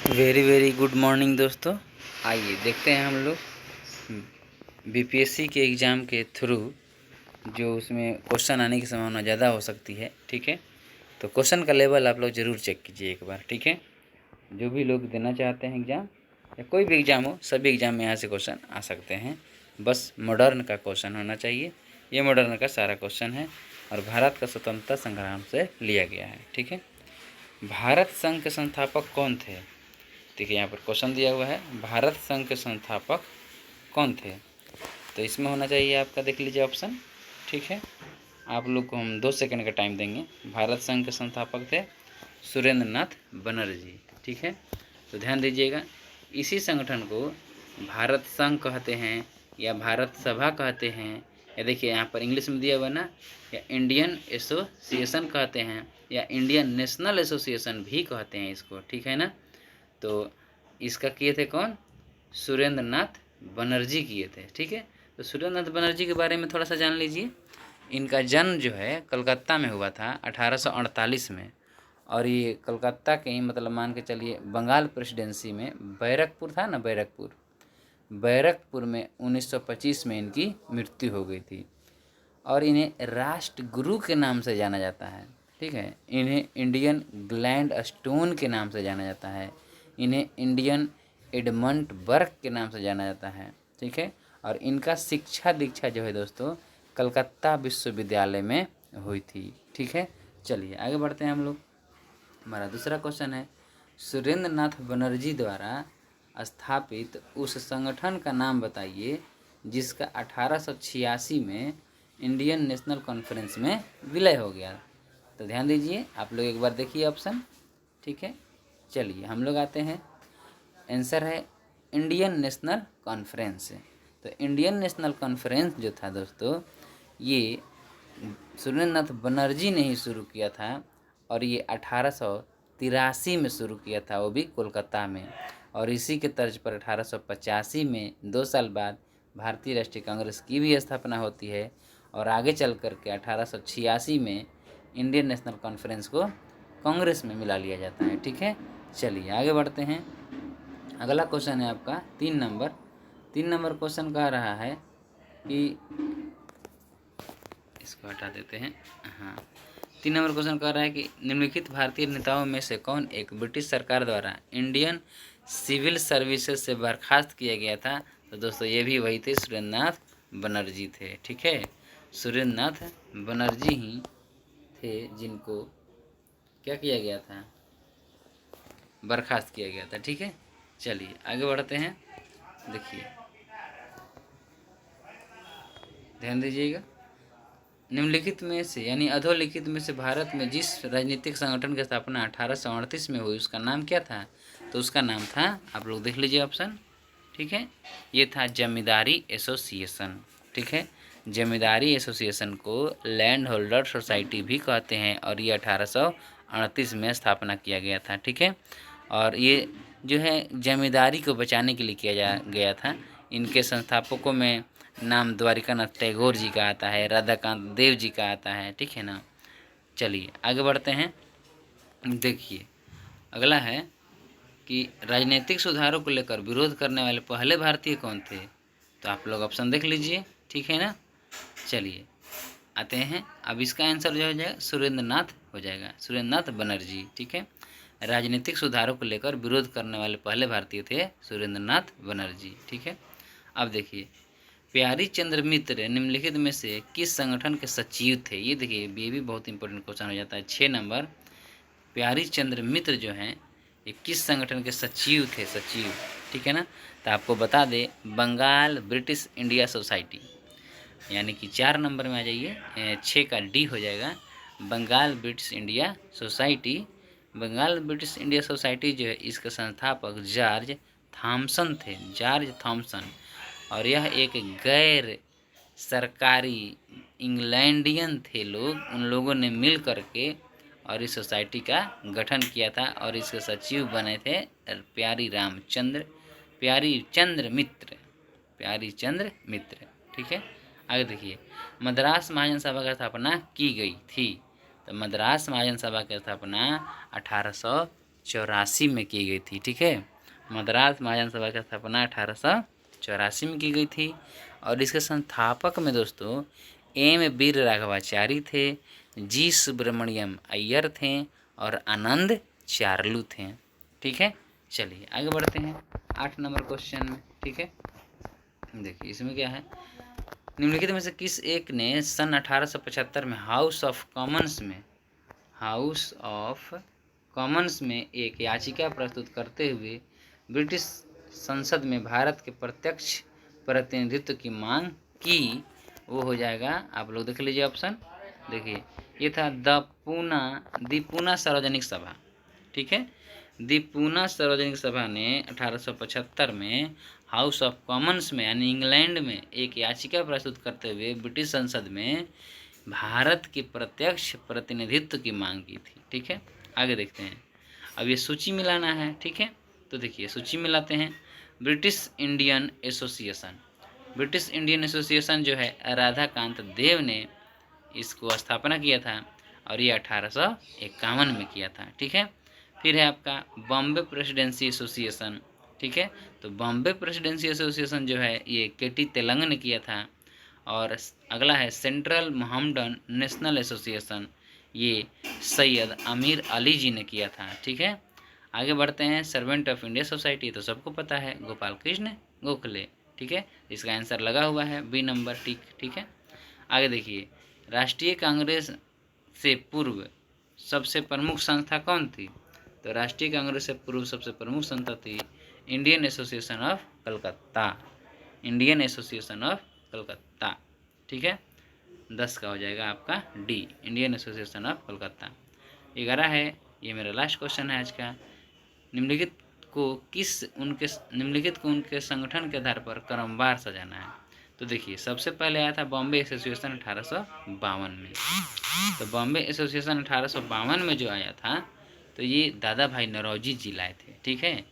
Very very good morning दोस्तों। आइए देखते हैं हम लोग बीपीएससी के एग्ज़ाम के थ्रू जो उसमें क्वेश्चन आने की संभावना ज़्यादा हो सकती है। ठीक है, तो क्वेश्चन का लेवल आप लोग ज़रूर चेक कीजिए एक बार। ठीक है, जो भी लोग देना चाहते हैं एग्ज़ाम या कोई भी एग्ज़ाम हो, सभी एग्ज़ाम में यहाँ से क्वेश्चन आ सकते हैं। बस मॉडर्न का क्वेश्चन होना चाहिए। ये मॉडर्न का सारा क्वेश्चन है और भारत का स्वतंत्रता संग्राम से लिया गया है। ठीक है, भारत संघ के संस्थापक कौन थे? देखिए यहाँ पर क्वेश्चन दिया हुआ है, भारत संघ के संस्थापक कौन थे? तो इसमें होना चाहिए आपका, देख लीजिए ऑप्शन। ठीक है, आप लोग को हम 2 सेकंड का टाइम देंगे। भारत संघ के संस्थापक थे सुरेंद्र नाथ बनर्जी। ठीक है, तो ध्यान दीजिएगा, इसी संगठन को भारत संघ कहते हैं या भारत सभा कहते हैं, या देखिए यहाँ पर इंग्लिश में दिया हुआ ना, या इंडियन एसोसिएशन कहते हैं या इंडियन नेशनल एसोसिएशन भी कहते हैं इसको। ठीक है ना, तो इसका किए थे कौन? सुरेंद्र नाथ बनर्जी किए थे। ठीक है, तो सुरेंद्र नाथ बनर्जी के बारे में थोड़ा सा जान लीजिए। इनका जन्म जो है कलकत्ता में हुआ था 1848 में, और ये कलकत्ता के ही मतलब मान के चलिए बंगाल प्रेसिडेंसी में बैरकपुर था ना, बैरकपुर में 1925 में इनकी मृत्यु हो गई थी। और इन्हें राष्ट्रगुरु के नाम से जाना जाता है। ठीक है, इन्हें इंडियन ग्लैंड स्टोन के नाम से जाना जाता है, इन्हें इंडियन एडमंड बर्क के नाम से जाना जाता है। ठीक है, और इनका शिक्षा दीक्षा जो है दोस्तों कलकत्ता विश्वविद्यालय में हुई थी। ठीक है, चलिए आगे बढ़ते हैं हम लोग। हमारा दूसरा क्वेश्चन है, सुरेंद्र नाथ बनर्जी द्वारा स्थापित उस संगठन का नाम बताइए जिसका 1886 में इंडियन नेशनल कॉन्फ्रेंस में विलय हो गया। तो ध्यान दीजिए, आप लोग एक बार देखिए ऑप्शन। ठीक है, चलिए हम लोग आते हैं, आंसर है इंडियन नेशनल कॉन्फ्रेंस। तो इंडियन नेशनल कॉन्फ्रेंस जो था दोस्तों, ये सुरेंद्र नाथ बनर्जी ने ही शुरू किया था, और ये 1883 में शुरू किया था, वो भी कोलकाता में। और इसी के तर्ज पर 1885 में 2 साल बाद भारतीय राष्ट्रीय कांग्रेस की भी स्थापना होती है, और आगे चल कर के 1886 में इंडियन नेशनल कॉन्फ्रेंस को कांग्रेस में मिला लिया जाता है। ठीक है, चलिए आगे बढ़ते हैं। अगला क्वेश्चन है आपका 3 नंबर क्वेश्चन कह रहा है कि, इसको हटा देते हैं। हाँ, 3 नंबर क्वेश्चन कह रहा है कि निम्नलिखित भारतीय नेताओं में से कौन एक ब्रिटिश सरकार द्वारा इंडियन सिविल सर्विसेज से बर्खास्त किया गया था? तो दोस्तों ये भी वही थे, सुरेंद्र नाथ बनर्जी थे। ठीक है, सुरेंद्र नाथ बनर्जी ही थे जिनको क्या किया गया था? बर्खास्त किया गया था। ठीक है, चलिए आगे बढ़ते हैं। देखिए ध्यान दीजिएगा, निम्नलिखित में से यानी अधोलिखित में से भारत में जिस राजनीतिक संगठन की स्थापना 1838 में हुई उसका नाम क्या था? तो उसका नाम था, आप लोग देख लीजिए ऑप्शन। ठीक है, ये था जमींदारी एसोसिएशन। ठीक है, जमींदारी एसोसिएशन को लैंड होल्डर सोसाइटी भी कहते हैं, और ये 1838 में स्थापना किया गया था। ठीक है, और ये जो है जमींदारी को बचाने के लिए किया गया था। इनके संस्थापकों में नाम द्वारिकानाथ टैगोर जी का आता है, राधाकांत देव जी का आता है। ठीक है ना, चलिए आगे बढ़ते हैं। देखिए अगला है कि राजनीतिक सुधारों को लेकर विरोध करने वाले पहले भारतीय कौन थे? तो आप लोग ऑप्शन देख लीजिए। ठीक है ना, चलिए आते हैं। अब इसका आंसर जो हो जाएगा सुरेंद्र नाथ हो जाएगा, सुरेंद्र नाथ बनर्जी। ठीक है, राजनीतिक सुधारों को लेकर विरोध करने वाले पहले भारतीय थे सुरेंद्र नाथ बनर्जी। ठीक है, अब देखिए, प्यारी चंद्र मित्र निम्नलिखित में से किस संगठन के सचिव थे? ये देखिए, ये भी बहुत इंपॉर्टेंट क्वेश्चन हो जाता है। 6 नंबर, प्यारी चंद्र मित्र जो हैं ये किस संगठन के सचिव थे? सचिव। ठीक है ना, तो आपको बता दें, बंगाल ब्रिटिश इंडिया सोसाइटी, यानी कि 4 नंबर में आ जाइए, 6 का डी हो जाएगा, Bengal British India society. Bengal British India society जो है इसके संस्थापक जॉर्ज थॉमसन थे, जॉर्ज थॉमसन। और यह एक गैर सरकारी इंग्लैंडियन थे लोग, उन लोगों ने मिल करके और इस सोसाइटी का गठन किया था, और इसके सचिव बने थे प्यारी चंद्र मित्र। ठीक है, आगे देखिए, मद्रास महाजन सभा की स्थापना की गई थी। तो मद्रास महाजन सभा की स्थापना 18 1884 में की गई थी। ठीक है, मद्रास महाजन सभा की स्थापना 1884 में की गई थी और इसके संस्थापक में दोस्तों एम वीर राघवाचारी थे, जी सुब्रमण्यम अय्यर थे और आनंद चार्लू थे। ठीक है, चलिए आगे बढ़ते हैं 8 नंबर क्वेश्चन में। ठीक है, देखिए इसमें क्या है, निम्नलिखित में से किस एक ने सन 1875 में हाउस ऑफ कॉमन्स में एक याचिका प्रस्तुत करते हुए ब्रिटिश संसद में भारत के प्रत्यक्ष प्रतिनिधित्व की मांग की? वो हो जाएगा, आप लोग देख लीजिए ऑप्शन। देखिए ये था द पूना सार्वजनिक सभा। ठीक है, द पूना सार्वजनिक सभा ने 1875 में हाउस ऑफ कॉमन्स में यानी इंग्लैंड में एक याचिका प्रस्तुत करते हुए ब्रिटिश संसद में भारत के प्रत्यक्ष प्रतिनिधित्व की मांग की थी। ठीक है, आगे देखते हैं। अब ये सूची मिलाना है। ठीक है, तो देखिए सूची मिलाते हैं। ब्रिटिश इंडियन एसोसिएशन जो है राधाकांत देव ने इसको स्थापना किया था और ये 1851 में किया था। ठीक है, फिर है आपका बॉम्बे प्रेसिडेंसी एसोसिएशन। ठीक है, तो बॉम्बे प्रेसिडेंसी एसोसिएशन जो है ये केटी तेलंग ने किया था। और अगला है सेंट्रल मोहम्मडन नेशनल एसोसिएशन, ये सैयद आमिर अली जी ने किया था। ठीक है, आगे बढ़ते हैं। सर्वेंट ऑफ इंडिया सोसाइटी तो सबको पता है, गोपाल कृष्ण गोखले। ठीक है, इसका आंसर लगा हुआ है बी नंबर टिक। ठीक है, आगे देखिए, राष्ट्रीय कांग्रेस से पूर्व सबसे प्रमुख संस्था कौन थी? तो राष्ट्रीय कांग्रेस से पूर्व सबसे प्रमुख संस्था थी इंडियन एसोसिएशन ऑफ कलकत्ता। ठीक है, 10 का हो जाएगा आपका D, Indian association of Calcutta. 11 है, ये मेरा लास्ट क्वेश्चन है आज का। निम्नलिखित को उनके संगठन के आधार पर क्रमवार सजाना है। तो देखिए सबसे पहले आया था बॉम्बे एसोसिएशन 1852 में। तो बॉम्बे एसोसिएशन 1852 में जो आया था तो ये दादा भाई नौरोजी जी लाए थे। ठीक है,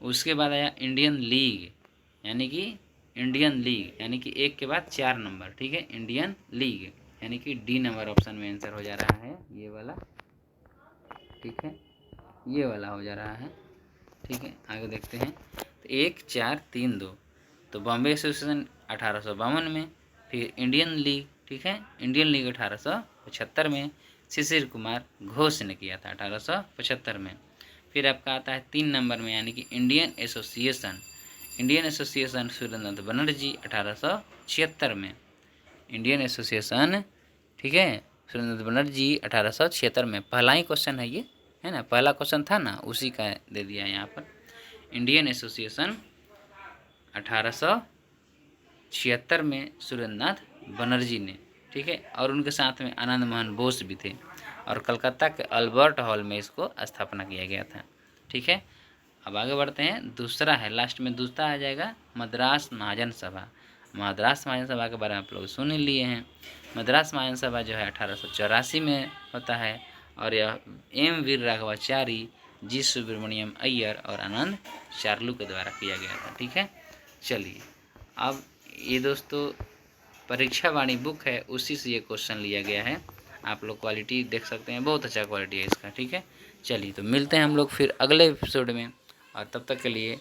उसके बाद आया इंडियन लीग यानी कि एक के बाद 4 नंबर। ठीक है, इंडियन लीग यानी कि डी नंबर ऑप्शन में आंसर हो जा रहा है ये वाला। ठीक है, ये वाला हो जा रहा है। ठीक है, आगे देखते हैं। तो 1 4 3 2, तो बॉम्बे एसोसिएशन 1852 में, फिर इंडियन लीग। ठीक है, इंडियन लीग 1875 में शिशिर कुमार घोष ने किया था 1875 में। फिर आपका आता है 3 नंबर में यानी कि इंडियन एसोसिएशन सुरेंद्रनाथ बनर्जी 1876 में। इंडियन एसोसिएशन, ठीक है, सुरेंद्रनाथ बनर्जी 1876 में। पहला ही क्वेश्चन है ये, है ना, पहला क्वेश्चन था ना, उसी का दे दिया यहाँ पर। इंडियन एसोसिएशन 1876 में सुरेंद्रनाथ बनर्जी ने। ठीक है, और उनके साथ में आनंद मोहन बोस भी थे और कलकत्ता के अल्बर्ट हॉल में इसको स्थापना किया गया था। ठीक है, अब आगे बढ़ते हैं। दूसरा है, लास्ट में दूसरा आ जाएगा मद्रास महाजन सभा। मद्रास महाजन सभा के बारे में आप लोग सुन ही लिए हैं। मद्रास महाजन सभा जो है 1884 में होता है और यह एम वीर राघवाचारी, जी सुब्रमण्यम अय्यर और आनंद चार्लू के द्वारा किया गया था। ठीक है, चलिए अब ये दोस्तों परीक्षा वाणी बुक है, उसी से ये क्वेश्चन लिया गया है। आप लोग क्वालिटी देख सकते हैं, बहुत अच्छा क्वालिटी है इसका। ठीक है, चलिए तो मिलते हैं हम लोग फिर अगले एपिसोड में, और तब तक के लिए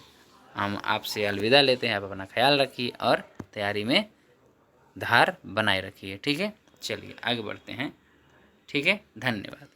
हम आपसे अलविदा लेते हैं। आप अपना ख्याल रखिए और तैयारी में धार बनाए रखिए। ठीक है, चलिए आगे बढ़ते हैं। ठीक है, धन्यवाद।